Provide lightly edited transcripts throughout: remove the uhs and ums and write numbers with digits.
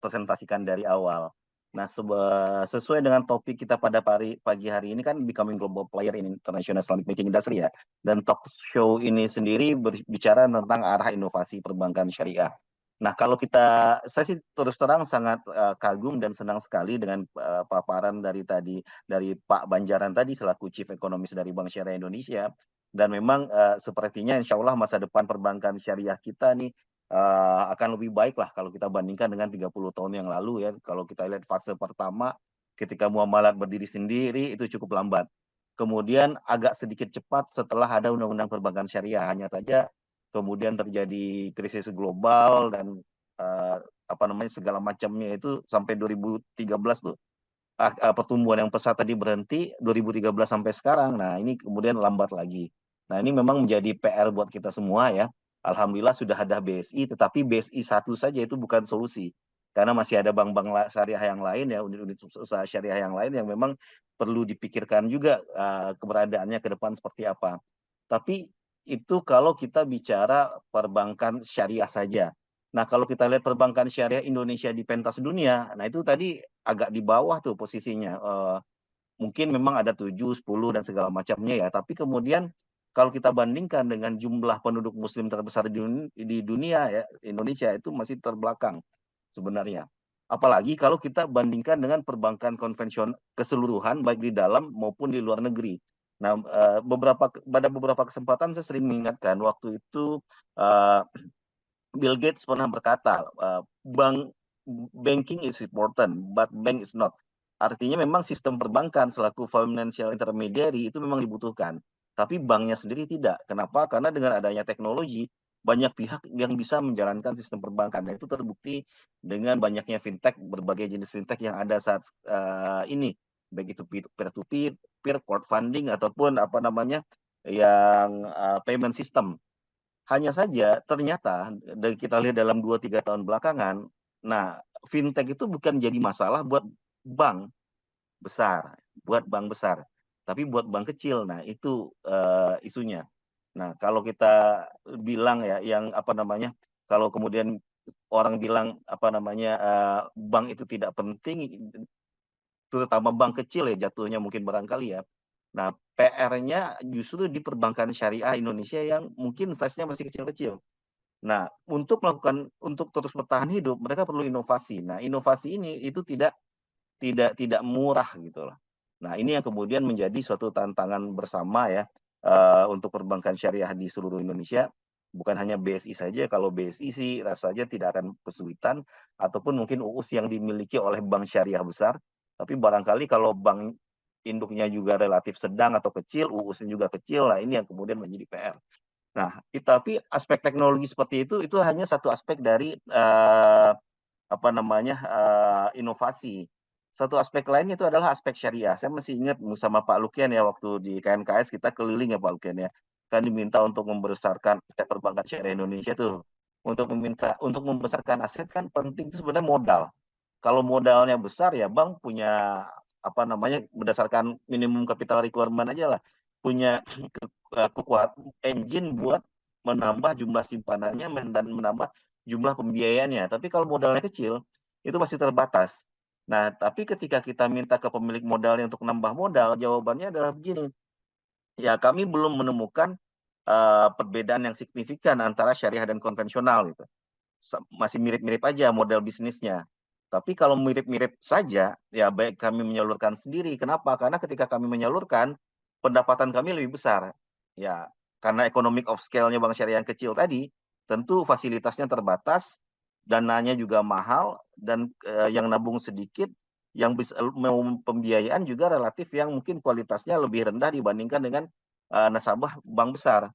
presentasikan dari awal. Nah, sesuai dengan topik kita pada pagi hari ini kan becoming global player in international Islamic banking industry ya. Dan talk show ini sendiri berbicara tentang arah inovasi perbankan syariah. Nah, kalau saya sih terus terang sangat kagum dan senang sekali dengan paparan dari Pak Banjaran tadi selaku Chief Economist dari Bank Syariah Indonesia. Dan memang sepertinya insya Allah masa depan perbankan syariah kita nih akan lebih baik lah kalau kita bandingkan dengan 30 tahun yang lalu ya. Kalau kita lihat fase pertama ketika muamalat berdiri sendiri itu cukup lambat. Kemudian agak sedikit cepat setelah ada undang-undang perbankan syariah. Hanya saja kemudian terjadi krisis global dan eh, apa namanya segala macamnya itu sampai 2013 tuh pertumbuhan yang pesat tadi berhenti 2013 sampai sekarang. Nah, ini kemudian lambat lagi. Nah, ini memang menjadi PR buat kita semua ya. Alhamdulillah sudah ada BSI, tetapi BSI satu saja itu bukan solusi. Karena masih ada bank-bank syariah yang lain ya, unit-unit usaha syariah yang lain yang memang perlu dipikirkan juga keberadaannya ke depan seperti apa. Tapi itu kalau kita bicara perbankan syariah saja. Nah, kalau kita lihat perbankan syariah Indonesia di pentas dunia, nah itu tadi agak di bawah tuh posisinya. Mungkin memang ada 7, 10 dan segala macamnya ya. Tapi kemudian kalau kita bandingkan dengan jumlah penduduk muslim terbesar di dunia ya, Indonesia itu masih terbelakang sebenarnya. Apalagi kalau kita bandingkan dengan perbankan konvensional keseluruhan baik di dalam maupun di luar negeri. Nah, pada beberapa kesempatan saya sering mengingatkan waktu itu uh, Bill Gates pernah berkata, banking is important, but bank is not. Artinya memang sistem perbankan selaku financial intermediary itu memang dibutuhkan. Tapi banknya sendiri tidak. Kenapa? Karena dengan adanya teknologi, banyak pihak yang bisa menjalankan sistem perbankan. Dan itu terbukti dengan banyaknya fintech, berbagai jenis fintech yang ada saat ini. Baik itu peer-to-peer, peer crowdfunding, ataupun apa namanya, yang payment system. Hanya saja ternyata dari kita lihat dalam 2-3 tahun belakangan, nah fintech itu bukan jadi masalah buat bank besar, tapi buat bank kecil. Nah itu isunya. Nah kalau kita bilang ya yang apa namanya, kalau kemudian orang bilang apa namanya bank itu tidak penting, terutama bank kecil ya jatuhnya mungkin barangkali ya. Nah PR-nya justru di perbankan syariah Indonesia yang mungkin size-nya masih kecil-kecil. Nah, untuk terus bertahan hidup, mereka perlu inovasi. Nah, inovasi ini itu tidak murah gitu loh. Nah, ini yang kemudian menjadi suatu tantangan bersama ya untuk perbankan syariah di seluruh Indonesia. Bukan hanya BSI saja, kalau BSI sih rasanya tidak akan kesulitan, ataupun mungkin UUS yang dimiliki oleh bank syariah besar. Tapi barangkali kalau bank induknya juga relatif sedang atau kecil, UUS-nya juga kecil, nah ini yang kemudian menjadi PR. Nah, tapi aspek teknologi seperti itu hanya satu aspek dari apa namanya inovasi. Satu aspek lainnya itu adalah aspek syariah. Saya masih ingat sama Pak Lukian ya waktu di KNKS kita keliling ya Pak Lukian ya. Kan diminta untuk membesarkan aset perbankan syariah Indonesia tuh. Untuk membesarkan aset kan penting itu sebenarnya modal. Kalau modalnya besar ya bank punya apa namanya berdasarkan minimum capital requirement aja lah punya kuat engine buat menambah jumlah simpanannya dan menambah jumlah pembiayaannya. Tapi kalau modalnya kecil, itu masih terbatas. Nah, tapi ketika kita minta ke pemilik modalnya untuk nambah modal, jawabannya adalah begini, ya kami belum menemukan perbedaan yang signifikan antara syariah dan konvensional gitu. Masih mirip-mirip aja model bisnisnya. Tapi kalau mirip-mirip saja, ya baik kami menyalurkan sendiri. Kenapa? Karena ketika kami menyalurkan, pendapatan kami lebih besar. Ya, karena economic of scale-nya bank syariah yang kecil tadi, tentu fasilitasnya terbatas, dananya juga mahal, dan yang nabung sedikit, yang bisa pembiayaan juga relatif yang mungkin kualitasnya lebih rendah dibandingkan dengan nasabah bank besar.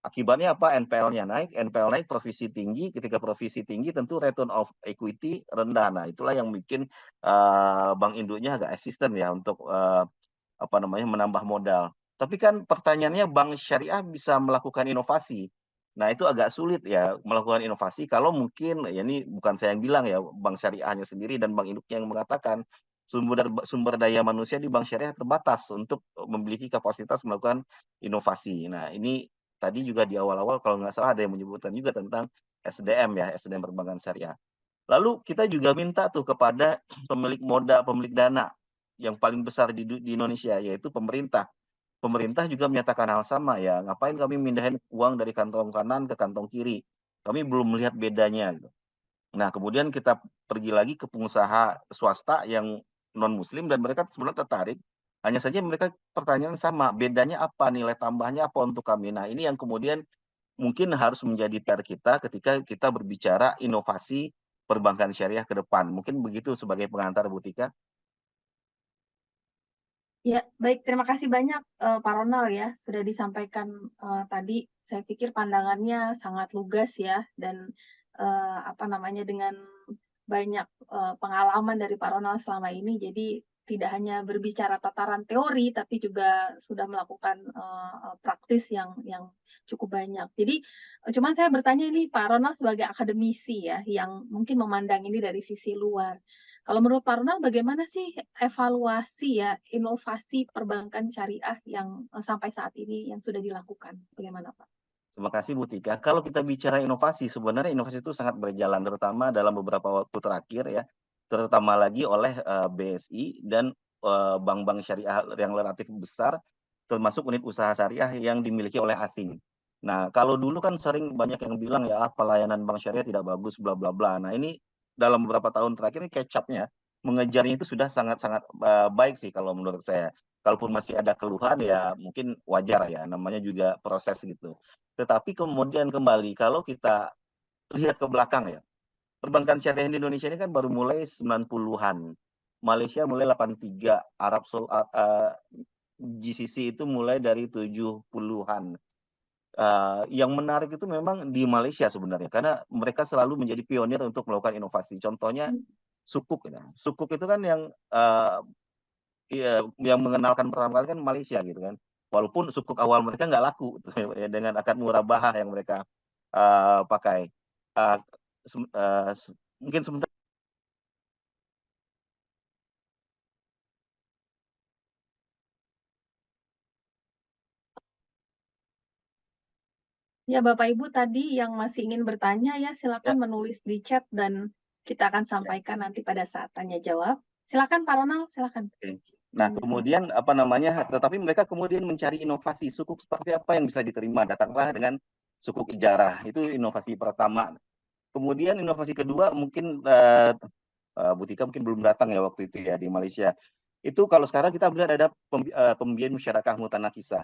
Akibatnya apa? NPL-nya naik, NPL naik, provisi tinggi. Ketika provisi tinggi, tentu return of equity rendah. Nah, itulah yang bikin bank induknya agak eksisten ya untuk apa namanya menambah modal. Tapi kan pertanyaannya bank syariah bisa melakukan inovasi. Nah, itu agak sulit ya melakukan inovasi kalau mungkin ya ini bukan saya yang bilang ya, bank syariahnya sendiri dan bank induknya yang mengatakan sumber daya manusia di bank syariah terbatas untuk memiliki kapasitas melakukan inovasi. Nah, ini tadi juga di awal-awal kalau nggak salah ada yang menyebutkan juga tentang SDM ya, SDM perbankan syariah. Lalu kita juga minta tuh kepada pemilik pemilik dana yang paling besar di Indonesia, yaitu pemerintah. Pemerintah juga menyatakan hal sama ya, ngapain kami mindahin uang dari kantong kanan ke kantong kiri, kami belum melihat bedanya gitu. Nah, kemudian kita pergi lagi ke pengusaha swasta yang non muslim dan mereka sebenarnya tertarik, hanya saja mereka pertanyaan sama, bedanya apa, nilai tambahnya apa untuk kami. Nah, ini yang kemudian mungkin harus menjadi PR kita ketika kita berbicara inovasi perbankan syariah ke depan. Mungkin begitu sebagai pengantar, Bu Tika. Ya, baik, terima kasih banyak, Pak Ronald ya, sudah disampaikan, tadi. Saya pikir pandangannya sangat lugas ya, dan, apa namanya, dengan banyak, pengalaman dari Pak Ronald selama ini, jadi tidak hanya berbicara tataran teori, tapi juga sudah melakukan, praktis yang cukup banyak. Jadi, cuman saya bertanya ini Pak Ronald sebagai akademisi ya, yang mungkin memandang ini dari sisi luar. Kalau menurut Pak Ronald bagaimana sih evaluasi ya, inovasi perbankan syariah yang, sampai saat ini yang sudah dilakukan? Bagaimana, Pak? Terima kasih, Bu Tika. Kalau kita bicara inovasi, sebenarnya inovasi itu sangat berjalan, terutama dalam beberapa waktu terakhir ya, terutama lagi oleh BSI dan bank-bank syariah yang relatif besar, termasuk unit usaha syariah yang dimiliki oleh asing. Nah, kalau dulu kan sering banyak yang bilang ya, pelayanan bank syariah tidak bagus, bla bla bla. Nah, ini dalam beberapa tahun terakhir ini catch-up-nya, mengejarnya itu sudah sangat-sangat baik sih kalau menurut saya. Kalaupun masih ada keluhan ya mungkin wajar ya, namanya juga proses gitu. Tetapi kemudian kembali kalau kita lihat ke belakang ya, perbankan syariah di Indonesia ini kan baru mulai 90-an. Malaysia mulai 83, GCC itu mulai dari 70-an. Yang menarik itu memang di Malaysia sebenarnya, karena mereka selalu menjadi pionir untuk melakukan inovasi. Contohnya Mmm, sukuk ya, sukuk itu kan yang, iya, yang mengenalkan pertama kali kan Malaysia gitu kan. Walaupun sukuk awal mereka nggak laku ya dengan akad murabahah yang mereka, pakai. Eee, sem eee, se mungkin sebentar ya Bapak Ibu tadi yang masih ingin bertanya ya silakan ya, menulis di chat dan kita akan ya, sampaikan nanti pada saat tanya jawab. Silakan Pak Ronald, silakan oke. Nah melanjutkan. kemudian apa namanya, tetapi mereka kemudian mencari inovasi, sukuk seperti apa yang bisa diterima, datanglah dengan sukuk ijarah, itu inovasi pertama. Kemudian inovasi kedua mungkin, Bu Tika mungkin belum datang ya waktu itu ya di Malaysia. Itu kalau sekarang kita melihat ada pembiayaan musyarakah mutanakisah.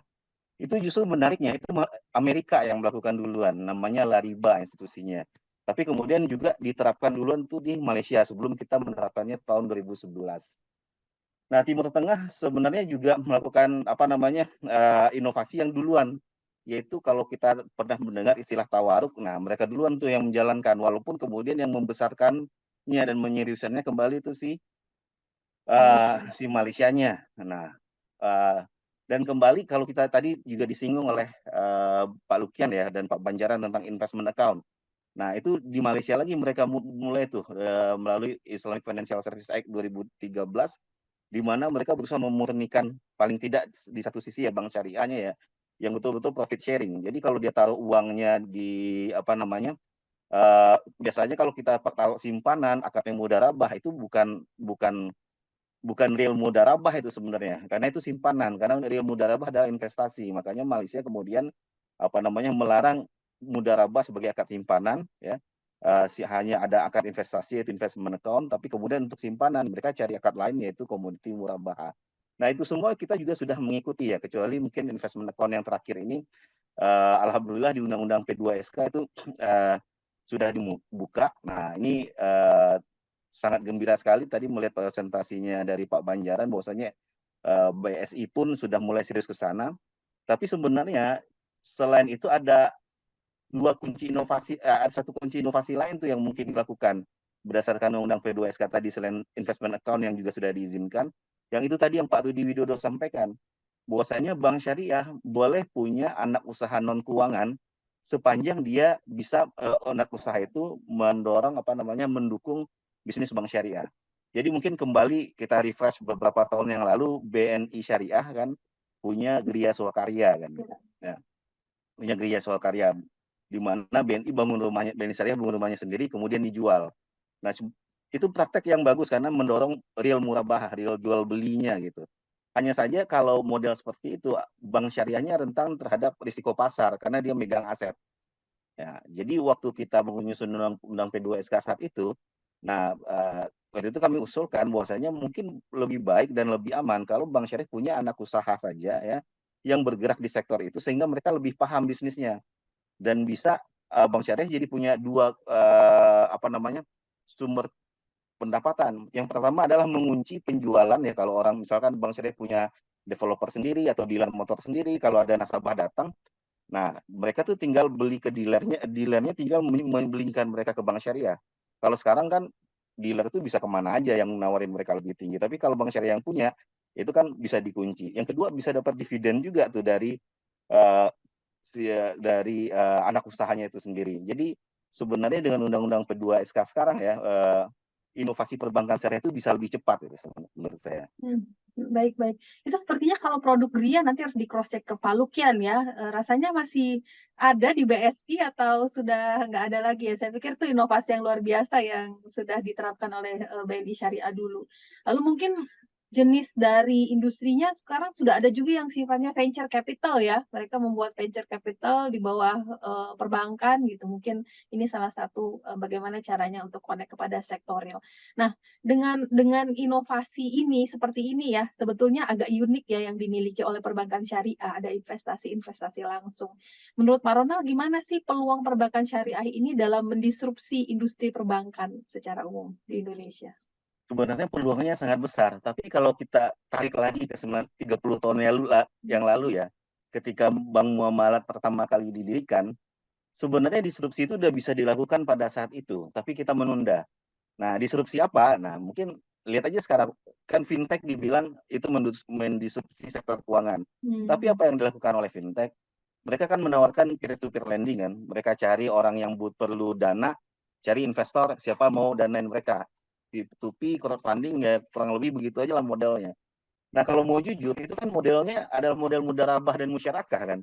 Itu justru menariknya itu Amerika yang melakukan duluan, namanya Lariba institusinya. Tapi kemudian juga diterapkan duluan tuh di Malaysia sebelum kita menerapkannya tahun 2011. Nah, Timur Tengah sebenarnya juga melakukan apa namanya, inovasi yang duluan, yaitu kalau kita pernah mendengar istilah tawaruk, nah mereka duluan tuh yang menjalankan, walaupun kemudian yang membesarkannya dan menyeriusannya kembali itu Malaysia. si Malaysianya. Nah, eee, dan kembali kalau kita tadi juga disinggung oleh, Pak Lukian ya dan Pak Banjaran tentang investment account. Nah, itu di Malaysia lagi mereka mulai tuh, melalui Islamic Financial Services Act 2013, di mana mereka berusaha memurnikan paling tidak di satu sisi ya bank syariahnya ya, yang betul-betul profit sharing. Jadi kalau dia taruh uangnya di apa namanya, biasanya kalau kita taruh simpanan, akadnya mudharabah itu bukan bukan real mudharabah itu sebenarnya, karena itu simpanan, karena real mudharabah adalah investasi. Makanya Malaysia kemudian, apa namanya, melarang mudharabah sebagai akad simpanan ya, hanya ada akad investasi yaitu investment account, tapi kemudian untuk simpanan mereka cari akad lain yaitu komoditi murabahah. Nah itu semua kita juga sudah mengikuti ya, kecuali mungkin investment account yang terakhir ini, alhamdulillah di Undang-Undang P2SK itu, sudah dibuka. Nah ini, sangat gembira sekali tadi melihat presentasinya dari Pak Banjaran bahwasanya, BSI pun sudah mulai serius ke sana. Tapi sebenarnya selain itu ada 2 kunci inovasi ada 1 kunci inovasi lain tuh yang mungkin dilakukan berdasarkan Undang-Undang P2SK tadi selain investment account yang juga sudah diizinkan, yang itu tadi yang Pak Rudi Widodo sampaikan, bahwasanya bank syariah boleh punya anak usaha non keuangan sepanjang dia bisa, anak usaha itu mendorong apa namanya, mendukung bisnis bank syariah. Jadi mungkin kembali kita refresh beberapa tahun yang lalu BNI Syariah kan punya Gria Swakarya kan. Ya. Ya, punya Gria Swakarya di mana BNI bangun rumahnya BNI Syariah bangun rumahnya sendiri kemudian dijual. Nah, itu praktek yang bagus karena mendorong real murabahah, real jual belinya gitu. Hanya saja kalau model seperti itu, bank syariahnya rentan terhadap risiko pasar karena dia megang aset. Ya, jadi waktu kita menyusun undang P2SK saat itu, nah waktu itu kami usulkan bahwasanya mungkin lebih baik dan lebih aman kalau bank syariah punya anak usaha saja ya yang bergerak di sektor itu sehingga mereka lebih paham bisnisnya dan bisa bank syariah jadi punya dua apa namanya sumber pendapatan. Yang pertama adalah mengunci penjualan ya kalau orang misalkan bank syariah punya developer sendiri atau dealer motor sendiri, kalau ada nasabah datang, nah mereka tuh tinggal beli ke dealernya, dealernya tinggal membelikan mereka ke bank syariah. Kalau sekarang kan dealer itu bisa kemana aja yang nawarin mereka lebih tinggi. Tapi kalau bank syariah yang punya, itu kan bisa dikunci. Yang kedua bisa dapat dividen juga tuh dari uh, anak usahanya itu sendiri. Jadi sebenarnya dengan undang-undang P2SK sekarang ya, inovasi perbankan syariah itu bisa lebih cepat itu menurut saya. Baik baik. Itu sepertinya kalau produk Gria nanti harus di-cross check ke Pak Lukian ya, rasanya masih ada di BSI atau sudah nggak ada lagi ya? Saya pikir itu inovasi yang luar biasa yang sudah diterapkan oleh, BNI Syariah dulu. Lalu mungkin jenis dari industrinya sekarang sudah ada juga yang sifatnya venture capital ya, mereka membuat venture capital di bawah, perbankan gitu, mungkin ini salah satu, bagaimana caranya untuk connect kepada sektor real. Nah, dengan inovasi ini, seperti ini ya, sebetulnya agak unik ya yang dimiliki oleh perbankan syariah, ada investasi-investasi langsung. Menurut Pak Ronald gimana sih peluang perbankan syariah ini dalam mendisrupsi industri perbankan secara umum di Indonesia? Sebenarnya peluangnya sangat besar, tapi kalau kita tarik lagi ke 30 tahun yang lalu ya, ketika Bank Muamalat pertama kali didirikan, sebenarnya disrupsi itu sudah bisa dilakukan pada saat itu, tapi kita menunda. Nah, disrupsi apa? Nah, mungkin lihat aja sekarang, kan fintech dibilang itu mendisrupsi sektor keuangan. Tapi Hmm. apa yang dilakukan oleh fintech? Mereka kan menawarkan peer-to-peer lending kan. Mereka cari orang yang perlu dana, cari investor, siapa mau danain mereka. P2P, crowdfunding, ya kurang lebih begitu aja lah modelnya. Nah, kalau mau jujur, itu kan modelnya adalah model mudharabah dan musyarakah kan.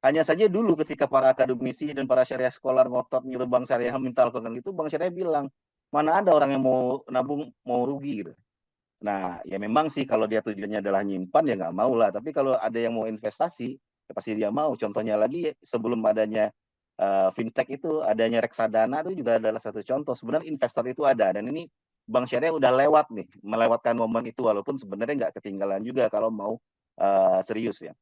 Hanya saja dulu ketika para akademisi dan para syariah scholar ngotot nyuruh bank syariah minta lakukan itu, bank syariah bilang, mana ada orang yang mau nabung, mau rugi gitu. Nah, ya memang sih kalau dia tujuannya adalah nyimpan ya nggak mau lah. Tapi kalau ada yang mau investasi, ya pasti dia mau. Contohnya lagi sebelum adanya fintech itu, adanya reksadana itu juga adalah satu contoh. Sebenarnya investor itu ada dan ini Bank Syariah udah lewat nih, melewatkan momen itu walaupun sebenarnya nggak ketinggalan juga kalau mau serius ya.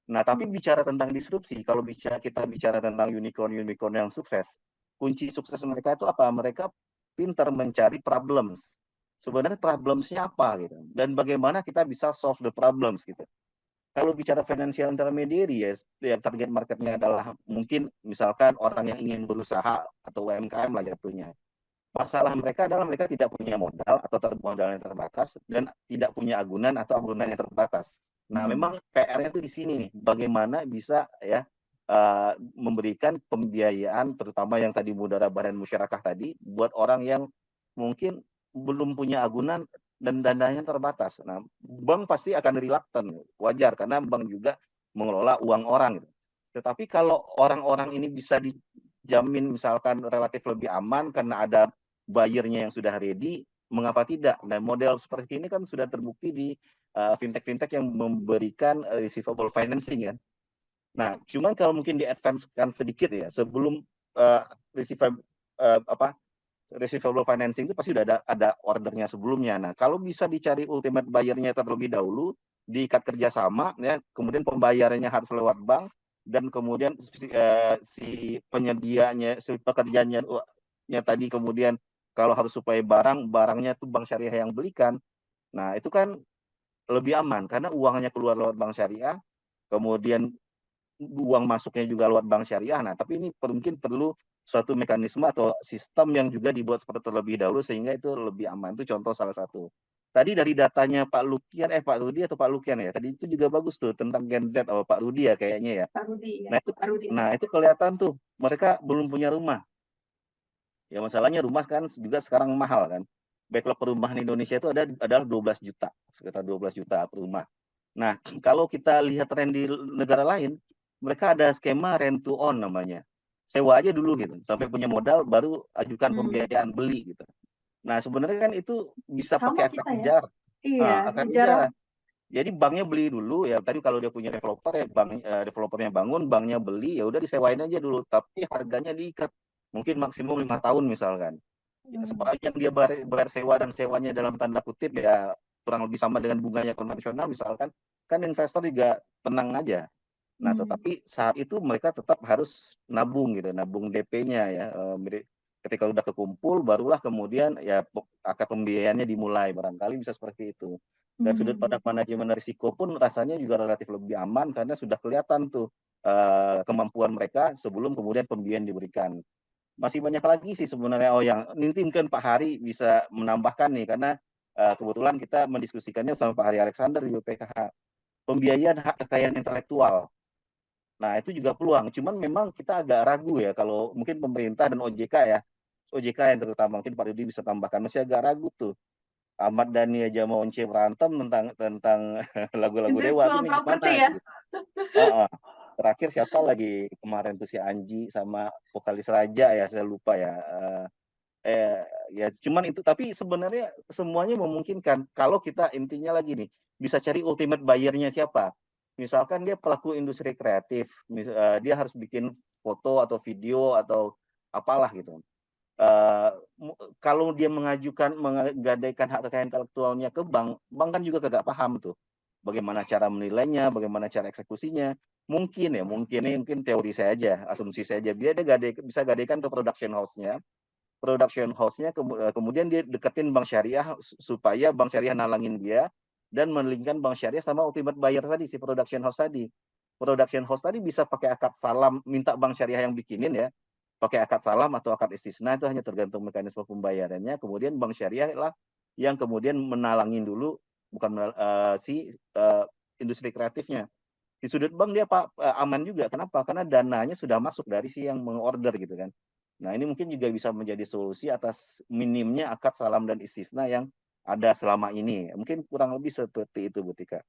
Nah, tapi bicara tentang disrupsi, kalau kita bicara tentang unicorn yang sukses, kunci sukses mereka itu apa? Mereka pintar mencari problems. Sebenarnya problemsnya apa gitu, dan bagaimana kita bisa solve the problems gitu. Kalau bicara financial intermediary ya target marketnya adalah mungkin misalkan orang yang ingin berusaha atau UMKM lah jatuhnya. Masalah mereka adalah mereka tidak punya modal atau modal yang terbatas dan tidak punya agunan atau agunan yang terbatas. Nah, memang PR-nya itu di sini nih, bagaimana bisa ya memberikan pembiayaan terutama yang tadi mudharabah dan musyarakah tadi buat orang yang mungkin belum punya agunan dan dananya terbatas. Nah, bank pasti akan reluctant, wajar karena bank juga mengelola uang orang gitu. Tetapi kalau orang-orang ini bisa dijamin misalkan relatif lebih aman karena ada buyernya yang sudah ready, mengapa tidak? Nah, model seperti ini kan sudah terbukti di fintech-fintech yang memberikan receivable financing kan. Nah, cuman kalau mungkin di-advance-kan sedikit ya, sebelum receivable receivable financing itu pasti sudah ada ordernya sebelumnya. Nah, kalau bisa dicari ultimate buyer-nya terlebih dahulu, diikat kerjasama, ya, kemudian pembayarannya harus lewat bank, dan kemudian si penyedianya, si pekerjanya tadi kemudian kalau harus supply barangnya tuh bank syariah yang belikan. Nah, itu kan lebih aman karena uangnya keluar lewat bank syariah, kemudian uang masuknya juga lewat bank syariah. Nah, tapi ini mungkin perlu suatu mekanisme atau sistem yang juga dibuat seperti terlebih dahulu sehingga itu lebih aman. Itu contoh salah satu. Tadi dari datanya Pak Lukian, Pak Rudi atau Pak Lukian ya. Tadi itu juga bagus tuh tentang Gen Z atau Pak Rudi ya kayaknya ya. Pak Rudi ya, Nah itu, Pak Rudi. kelihatan tuh mereka belum punya rumah. Ya masalahnya rumah kan juga sekarang mahal kan. Backlog perumahan Indonesia itu adalah 12 juta, sekitar 12 juta rumah. Nah, kalau kita lihat tren di negara lain, mereka ada skema rent to own namanya. Sewa aja dulu gitu, sampai punya modal baru ajukan pembiayaan beli gitu. Nah, sebenarnya kan itu bisa Sama pakai akad kita ya. ijar. Iya, Akad ijarah. ijarah. Jadi banknya beli dulu ya, tadi kalau dia punya developer ya developernya bangun, banknya beli, ya udah disewain aja dulu, tapi harganya diikat. Mungkin maksimum 5 tahun misalkan. Sepanjang dia bayar sewa dan sewanya dalam tanda kutip ya kurang lebih sama dengan bunganya konvensional misalkan, kan investor juga tenang aja. Nah, tetapi saat itu mereka tetap harus nabung gitu, nabung DP-nya ya. Ketika udah kekumpul, barulah kemudian ya akad pembiayaannya dimulai. Barangkali bisa seperti itu. Dan sudut pandang manajemen risiko pun rasanya juga relatif lebih aman karena sudah kelihatan tuh kemampuan mereka sebelum kemudian pembiayaan diberikan. Masih banyak lagi sih sebenarnya yang nanti mungkin Pak Hari bisa menambahkan nih karena kebetulan kita mendiskusikannya sama Pak Hari Alexander di BPKH. Pembiayaan hak kekayaan intelektual. Nah, itu juga peluang. Cuman memang kita agak ragu ya kalau mungkin pemerintah dan OJK ya. OJK yang terutama mungkin Pak Rudi bisa tambahkan masih agak ragu tuh. Ahmad Dhani aja mau once berantem tentang lagu-lagu Dewa Intellectual ini property gimana ya. gitu. Terakhir siapa lagi kemarin tuh si Anji sama vokalis Raja ya saya lupa ya. Ya cuman itu tapi sebenarnya semuanya memungkinkan kalau kita intinya lagi nih bisa cari ultimate buyer-nya siapa. Misalkan dia pelaku industri kreatif, dia harus bikin foto atau video atau apalah gitu. Kalau dia menggadaikan hak kekayaan intelektualnya ke bank, bank kan juga kagak paham tuh bagaimana cara menilainya, bagaimana cara eksekusinya. Mungkin teori saya aja, asumsi saya aja. Dia bisa gadaikan ke production house-nya kemudian dia deketin bank syariah supaya bank syariah nalangin dia dan melingkan bank syariah sama ultimate buyer tadi si production house tadi. Production house tadi bisa pakai akad salam minta bank syariah yang bikinin ya. Pakai akad salam atau akad istisna itu hanya tergantung mekanisme pembayarannya. Kemudian bank syariah lah yang kemudian menalangin dulu bukan industri kreatifnya. Di sudut bank dia aman juga. Kenapa? Karena dananya sudah masuk dari si yang mengorder gitu kan. Nah, ini mungkin juga bisa menjadi solusi atas minimnya akad salam dan istisna yang ada selama ini. Mungkin kurang lebih seperti itu, Bu Tika.